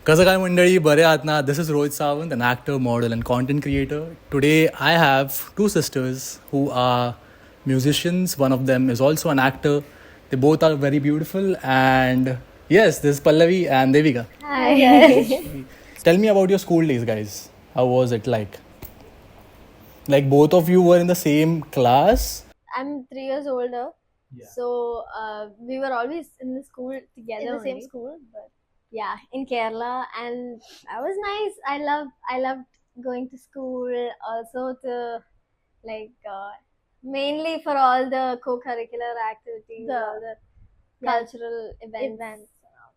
कसं काय मंडळी बरे आहात ना. This is Rohit Sawant, an actor, model and content creator. Today I have two sisters who are musicians. One of them is also an actor. They both are very beautiful, and yes, this is Pallavi and Devika. Hi. Tell me about your school days, guys. How was it like? Like both of you were in the same class? I'm 3 years older, so we were always in the school together. In the same only. school, but Yeah, in Kerala, and that was nice. I loved going to school. Also to like mainly for all the co-curricular activities, all the cultural events.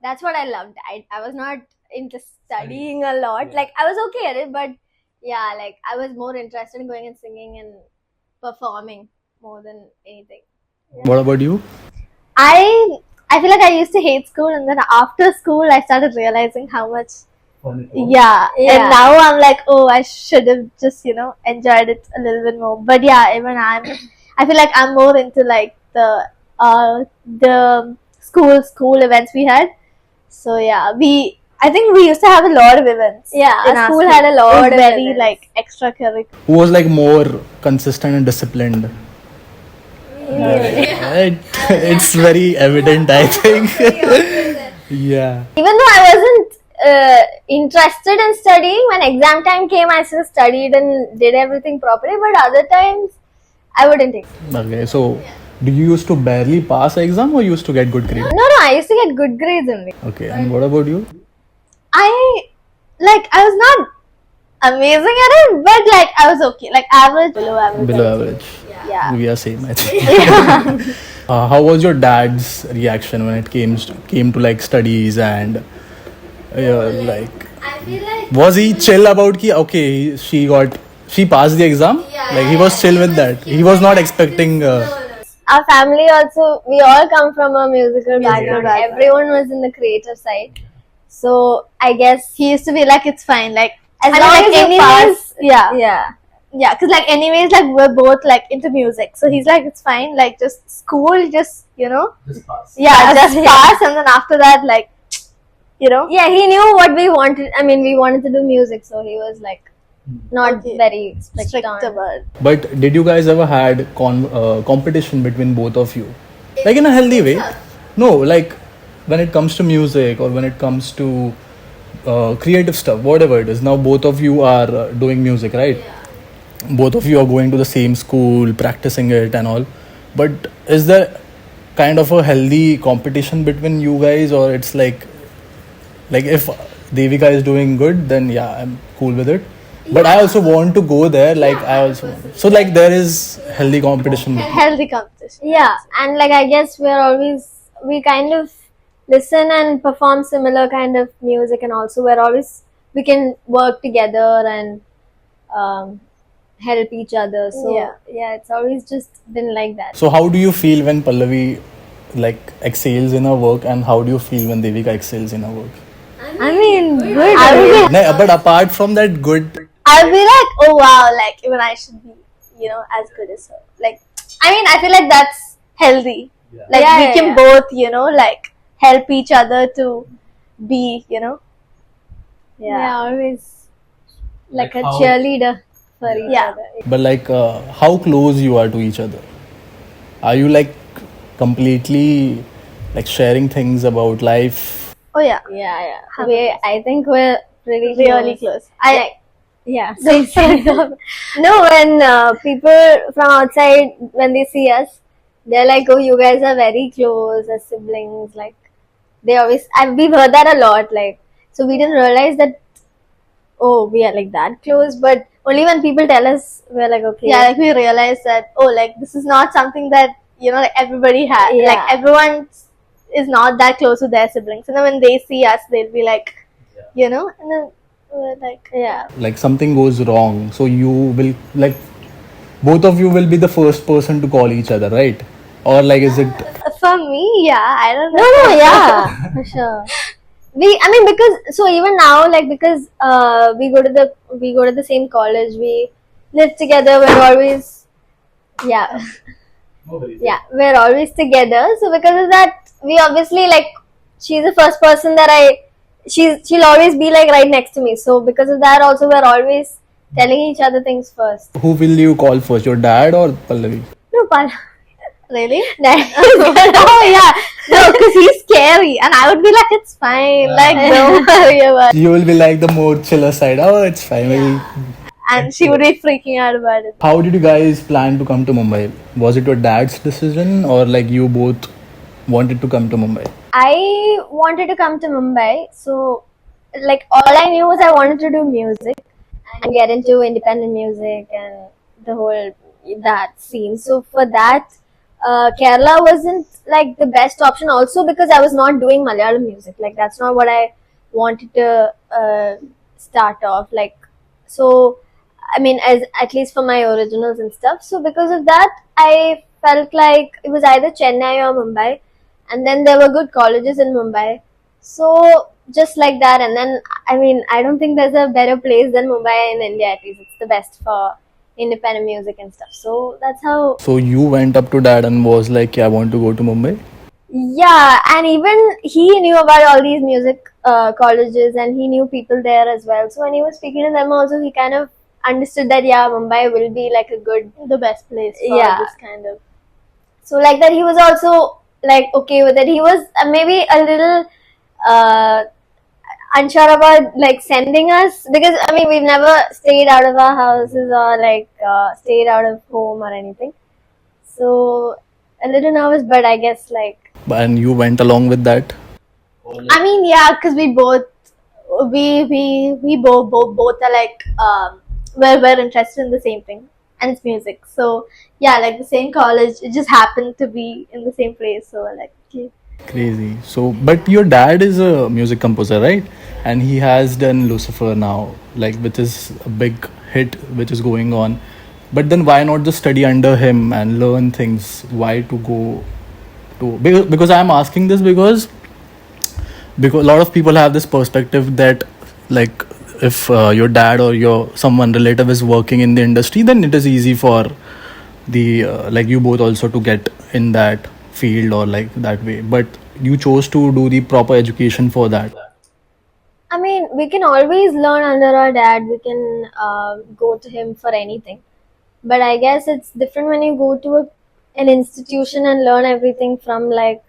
That's what I loved. I was not into studying a lot. Yeah. Like I was okay at it, but yeah, like I was more interested in going and singing and performing more than anything. What about you? I feel like I used to hate school, and then after school, I started realizing how much. Yeah, Yeah. and now I'm like, oh, I should have just enjoyed it a little bit more. But yeah, even I feel like I'm more into like the school events we had. So yeah, I think we used to have a lot of events. Yeah, in our our school had a It lot was of very events. like extracurricular. Who was like more consistent and disciplined? It's very evident, I think. Yeah. Even though I wasn't interested in studying, when exam time came, I still studied and did everything properly. But other times, I wouldn't take. Okay, so do you used to barely pass exam or used to get good grades? No, I used to get good grades only. Okay, and what about you? I was not amazing at it, but like I was okay, like average, below average. Below average. Yeah. We are same, I think. How was your dad's reaction when it came to like studies and like? I feel like Was he chill about ki okay she passed the exam? Like he was chill with that. He was not expecting. our family also, we all come from a musical background. background. Everyone was in the creative side. So I guess He used to be like, it's fine, like as I mean, long like, as you anyways, pass, yeah, because like anyways, like we're both like into music, so he's like, it's fine, like just school, just Just pass. yeah, just Yeah. pass, and then after that, like Yeah, he knew what we wanted. I mean, we wanted to do music, so he was like not Okay. very strict strict on it. about it. But did you guys ever had competition between both of you, like in a healthy way? No, like when it comes to music or when it comes to creative stuff, whatever it is. Now both of you are doing music, right? Both of you are going to the same school, practicing it and all. But is there kind of a healthy competition between you guys, or it's like if Devika is doing good, then yeah, I'm cool with it. But I also want to go there. Like I also so like there is healthy competition. Healthy competition. Yeah, and like I guess we kind of listen and perform similar kind of music, and also we can work together and help each other. So yeah, it's always just been like that. So how do you feel when Pallavi like excels in her work, and how do you feel when Devika excels in her work? I mean, good. I will be, No, but apart from that, good. I'll be like, oh wow, like even I should be, as good as her. Like, I mean, I feel like that's healthy. Yeah. Like Yeah, we yeah, can yeah. both, like help each other to be, Yeah, always like Like a how- cheerleader for each Yeah. other. But like, how close you are to each other? Are you like completely like sharing things about life? Oh yeah, Yeah. 100%. I think we're pretty really close. Like, yeah. No, when people from outside, when they see us, they're like, "Oh, you guys are very close as siblings." Like, we've heard that a lot. Like, so we didn't realize that. Oh, we are like that close, but only when people tell us, we're like, okay. Yeah, like we realized that like this is not something that like everybody has. Yeah. Like everyone is not that close with their siblings, and then when they see us, they'll be like, and then we're like, Yeah. Like something goes wrong, so you will like both of you will be the first person to call each other, right? Or like is it? for me, yeah, I don't know. No, yeah, for sure. Because so even now, like because we go to the same college, we live together. We're always we're always together. So because of that, we obviously like she's the first person that I she'll always be like right next to me. So because of that, also we're always telling each other things first. Who will you call first, your dad or Pallavi? No, Really? Dad. Oh yeah, no, because he's scary, and I would be like, it's fine, like don't worry about it. You will be like the more chiller side. Oh, it's fine. And she would be freaking out about it. How did you guys plan to come to Mumbai? Was it your dad's decision or like you both wanted to come to Mumbai? I wanted to come to Mumbai, so like all I knew was I wanted to do music and get into independent music and the whole that scene. So for that, Kerala wasn't like the best option. Also because I was not doing Malayalam music. Like that's not what I wanted to start off. Like so, I mean, as at least for my originals and stuff. So because of that, I felt like it was either Chennai or Mumbai, and then there were good colleges in Mumbai. So just like that, and then I mean, I don't think there's a better place than Mumbai in India. At least it's the best for independent music and stuff. So that's how. So you went up to dad and was like, yeah, I want to go to Mumbai. Yeah, and even he knew about all these music colleges, and he knew people there as well. So when he was speaking to them, also he kind of understood that yeah, Mumbai will be like a good, The best place for Yeah. this kind of. so like that he was also like okay with it. He was maybe a little uh, unsure about like sending us because I mean we've never stayed out of our houses or like stayed out of home or anything. So a little nervous, but I guess like And you went along with that. I mean, yeah, because we both are like we're interested in the same thing, and it's music. So yeah, like the same college. It just happened to be in the same place. So we're like, okay. Crazy. So, but your dad is a music composer, right? And he has done Lucifer now, like which is a big hit, which is going on. But then why not just study under him and learn things? Why to go to? Because I'm asking this because a lot of people have this perspective that like if your dad or your someone relative is working in the industry, then it is easy for the like you both also to get in that field or like that way, but you chose to do the proper education for that. I mean, we can always learn under our dad. We can go to him for anything. But I guess it's different when you go to an institution and learn everything from like,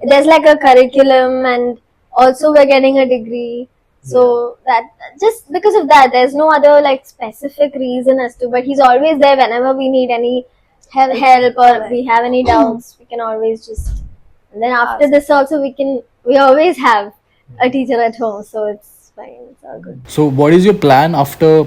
there's like a curriculum and also we're getting a degree. So that just because of that, there's no other like specific reason as to, but he's always there whenever we need any help or we have any doubts. We can always just, and then after this also we always have a teacher at home, so it's fine, it's all good. So what is your plan after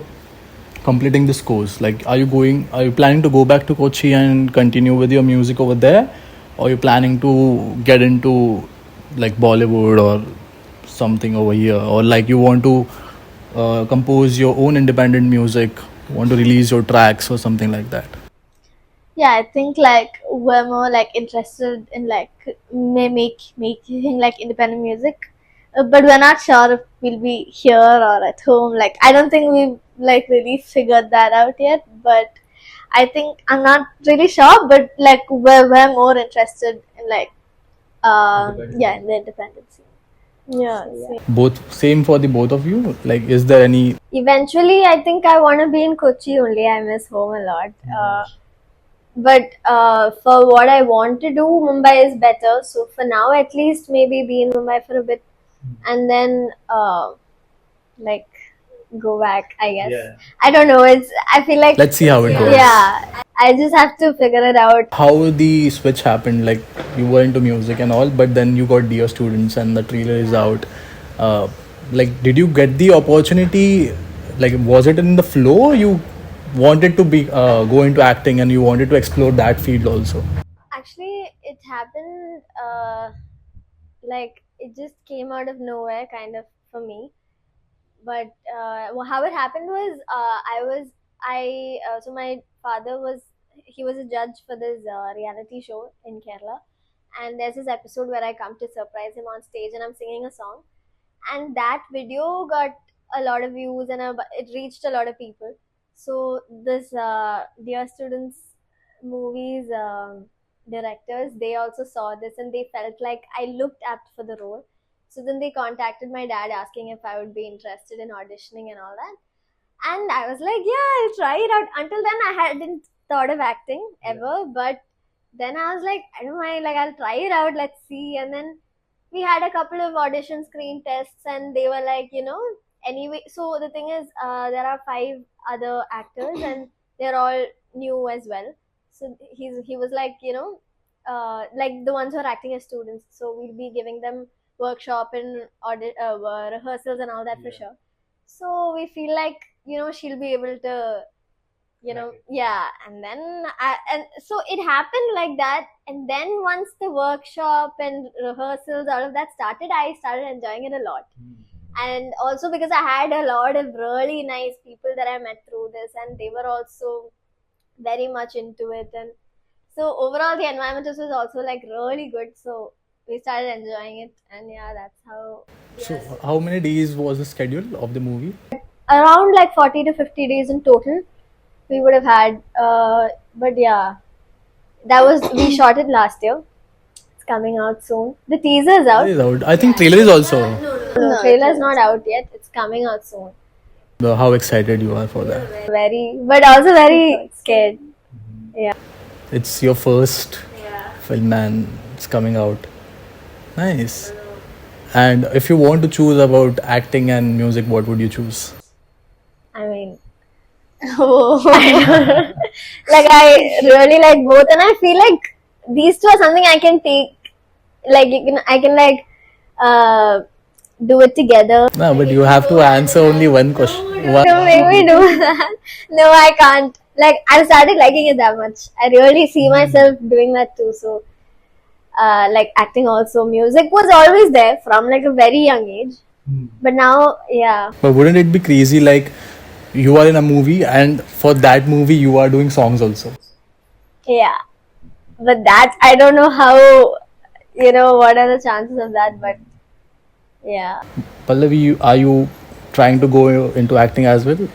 completing this course? Like are you planning to go back to Kochi and continue with your music over there, or you planning to get into like Bollywood or something over here, or like you want to compose your own independent music, want to release your tracks or something like that? Yeah, I think like we're more like interested in like making like independent music, but we're not sure if we'll be here or at home. Like I don't think we've like really figured that out yet. But I think I'm not really sure. But like we're more interested in like yeah, in the independent scene. Yeah, Both same for the both of you? Like is there any eventually I think I want to be in Kochi only. I miss home a lot. But for what I want to do, Mumbai is better. So for now, at least maybe be in Mumbai for a bit, and then like go back. I guess I don't know. I feel like let's see how it goes. yeah. I just have to figure it out. How the switch happened? Like you were into music and all, but then you got Dear Students and the trailer is out. Like did you get the opportunity? Like was it in the flow? You wanted to be go into acting and you wanted to explore that field also? Actually, it happened like it just came out of nowhere, kind of for me. But how it happened was so my father was he was a judge for this reality show in Kerala, and there's this episode where I come to surprise him on stage and I'm singing a song, and that video got a lot of views and it reached a lot of people. So this Dear Students movies directors, they also saw this and they felt like I looked apt for the role. So then they contacted my dad asking if I would be interested in auditioning and all that. And I was like, yeah, I'll try it out. Until then, I hadn't thought of acting ever. But then I was like, I don't mind, like, I'll try it out, let's see. And then we had a couple of audition screen tests, and they were like, anyway. So the thing is, there are 5 other actors, and they're all new as well. So he was like, like the ones who are acting as students. So we'll be giving them workshop and rehearsals and all that for sure. So we feel like she'll be able to yeah. And then and so it happened like that. And then once the workshop and rehearsals, all of that started, I started enjoying it a lot. And also because I had a lot of really nice people that I met through this, and they were also very much into it. And so overall the environment was also like really good, so we started enjoying it. And yeah, that's how. So, how many days was the schedule of the movie? Around like 40 to 50 days in total we would have had, but yeah, that was we shot it last year. It's coming out soon. The teaser is out. It is out. I think trailer is also. No, trailer is not out yet. It's coming out soon. How excited you are for that? Very, but also very scared. Yeah. It's your first film and it's coming out. Nice. And if you want to choose about acting and music, what would you choose? I mean, like I really like both, and I feel like these two are something I can take. Like I can like do it together. No, but you have to answer only one question. Don't make me do that. No, I can't. Like I started liking it that much. I really see myself doing that too. So, like acting also, music was always there from like a very young age. But now, yeah. But wouldn't it be crazy like you are in a movie and for that movie you are doing songs also? Yeah. But that, I don't know how, what are the chances of that, but yeah. Pallavi, are you trying to go into acting as well?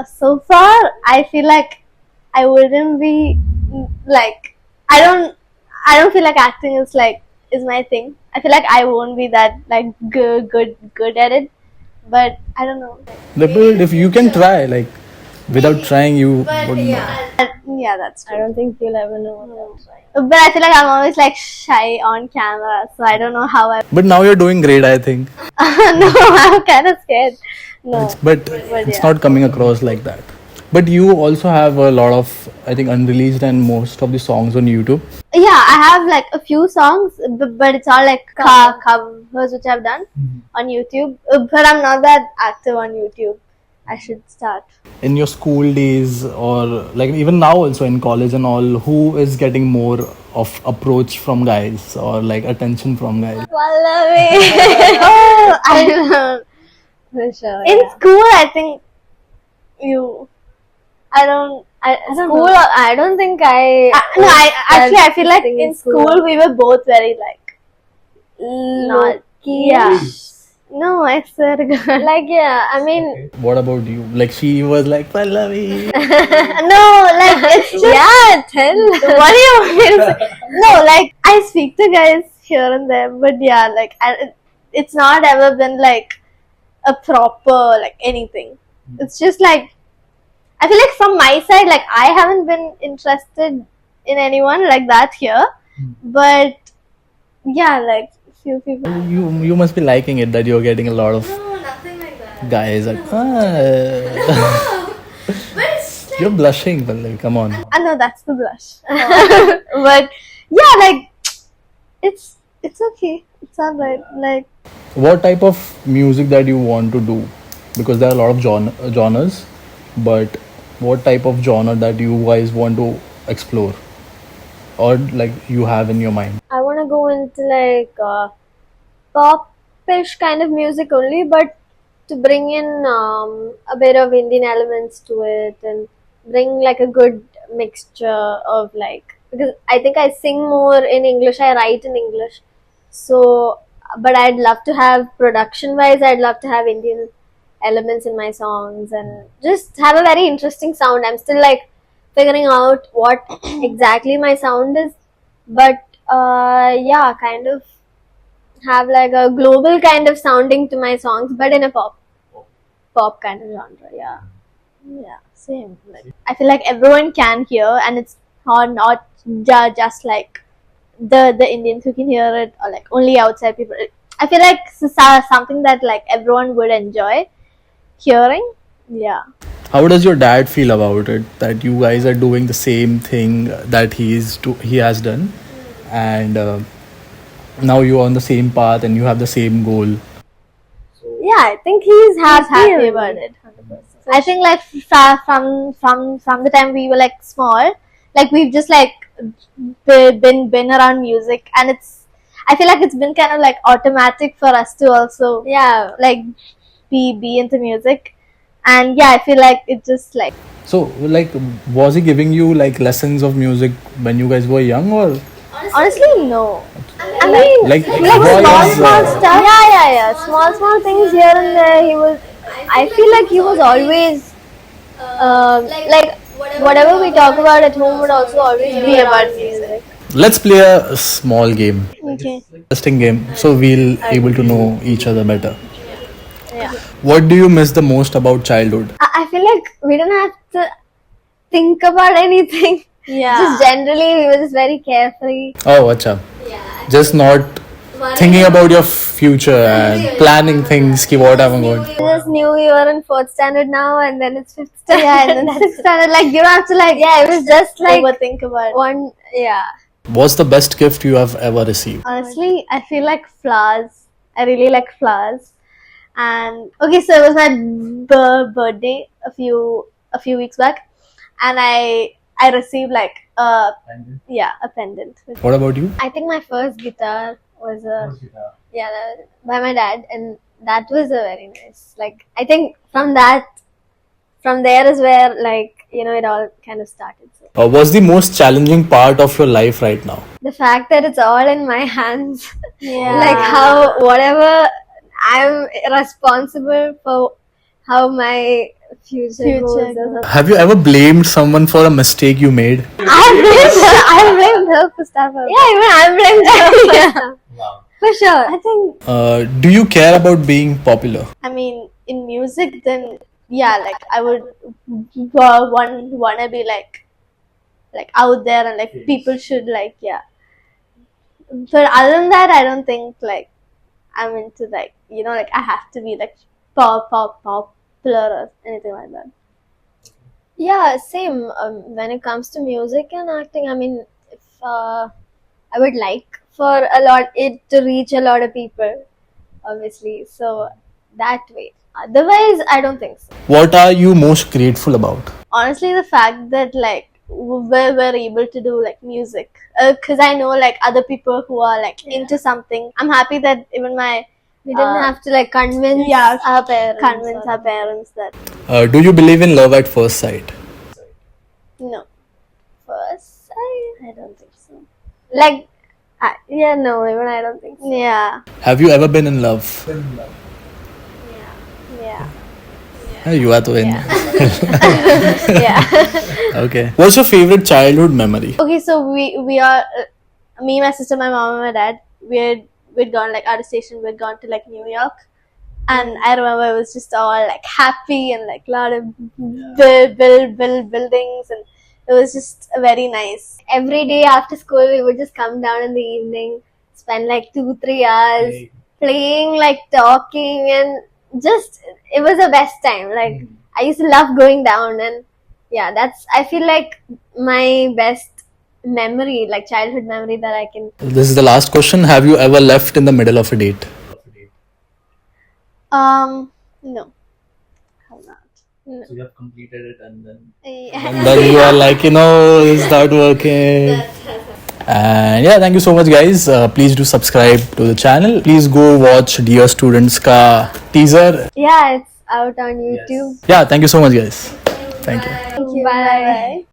So far, I feel like I wouldn't be like I don't feel like acting is my thing. I feel like I won't be that like good at it. But I don't know. But if you can try, like without trying, you wouldn't know. Yeah, that's I don't think you'll ever know what that's like. But I feel like I'm always like shy on camera, so I don't know how I. But now you're doing great, I think. No, I'm kind of scared. No, But it's not coming across like that. But you also have a lot of, I think, unreleased and most of the songs on YouTube. Yeah, I have like a few songs, but it's all like covers which I've done on YouTube. But I'm not that active on YouTube. I should start. In your school days or like even now also in college and all, who is getting more of approach from guys or like attention from guys? Pallavi. Oh, I don't know. For sure. In Yeah. school, I think you. I don't School, know. I don't think I. No, I feel like Singing in school we were both very like not. Yeah. No, I swear to God. Like, yeah, I mean, What about you? Like she was like Pallavi. No, like it's just. yeah, tell. What do you want me to say? No, like I speak to guys here and there, but yeah, like it's not ever been like a proper like anything. It's just like I feel like from my side, like I haven't been interested in anyone like that here, but yeah, like few people. You must be liking it that you're getting a lot of Nothing like that. guys like you're blushing, Pallavi. Come on. I know that's the blush, but yeah, like it's okay. It's alright. Like What type of music that you want to do? Because there are a lot of genres, but what type of genre that you guys want to explore or like you have in your mind? I want to go into like pop-ish kind of music only, but to bring in a bit of Indian elements to it and bring like a good mixture of like, because I think I sing more in English, I write in English, so but I'd love to have production-wise, I'd love to have Indian elements in my songs and just have a very interesting sound. I'm still like figuring out what exactly my sound is, but yeah, kind of have like a global kind of sounding to my songs, but in a pop kind of genre. Yeah. Yeah, same. Like, I feel like everyone can hear, and it's not just like the Indians who can hear it, or like only outside people. I feel like it's something that like everyone would enjoy hearing. Yeah. How does your dad feel about it that you guys are doing the same thing that he has done, and now you're on the same path and you have the same goal? Yeah, I think he's Happy about it. 100%. I think like from the time we were like small, like we've just like been around music, and I feel like it's been kind of like automatic for us to also Yeah. like be into music, and yeah, I feel like it just like So, like, was he giving you like lessons of music when you guys were young, or honestly no. I mean, like small was, stuff. Yeah. Small things here and there. I feel like he was always, like, whatever we talk about at home would also always be about music. Let's play a small game, Okay. interesting game, so we'll able to know each other better. Yeah. What do you miss the most about childhood? I feel like we didn't have to think about anything. Yeah. Just generally, we were just very carefree. Oh, acha. Just not thinking about your future and planning things. Ki what I'm going. We just knew we were in 4th standard now, and then it's 5th standard. Yeah, and then 6th standard, like you don't have to like Yeah, it was just like overthink about it. one. Yeah. What's the best gift you have ever received? Honestly, I feel like flowers. I really like flowers. And okay, so it was my birthday a few weeks back, and I received like a pendant. What about you? I think my first guitar was by my dad, and that was a very nice. Like, I think from there is where like it all kind of started. So What's the most challenging part of your life right now? the fact that it's all in my hands, Yeah. like how whatever I'm responsible for, how my future goes. Future or something. Have you ever blamed someone for a mistake you made? I blamed her for stuff. Yeah, even I'm blamed for stuff. For sure. I think Do you care about being popular? I mean in music, then yeah, like I would wanna be like out there, and like people should like But other than that, I don't think like I'm into like like I have to be like popular or anything like that. Yeah, same. When it comes to music and acting, I mean, if I would like for it to reach a lot of people, obviously. So that way. Otherwise, I don't think so. What are you most grateful about? Honestly, the fact that like we're able to do like music, because I know like other people who are like into something. I'm happy that even We didn't have to like convince our parents. our parents that Do you believe in love at first sight? no. First sight, I don't think so. like, no, even I don't think so. Yeah. Have you ever been in love? Yeah. You are to in. Yeah. Okay. What's your favorite childhood memory? Okay, so we are me, my sister, my mom, and my dad. We'd gone like out of station. We'd gone to like New York, and I remember it was just all like happy and like a lot of buildings, and it was just very nice. Every day after school, we would just come down in the evening, spend like 2-3 hours playing, like talking, and just it was the best time. Like I used to love going down, and I feel like my best memory, like childhood memory that I can. This is the last question. Have you ever left in the middle of a date? No, I'm not. So you have completed it and then Yeah. then you are like, it's not working. And yeah, thank you so much, guys. Please do subscribe to the channel. Please go watch Dear Students ka teaser. Yeah, it's out on YouTube. Yeah, thank you so much, guys. Thank you. Thank you. Bye.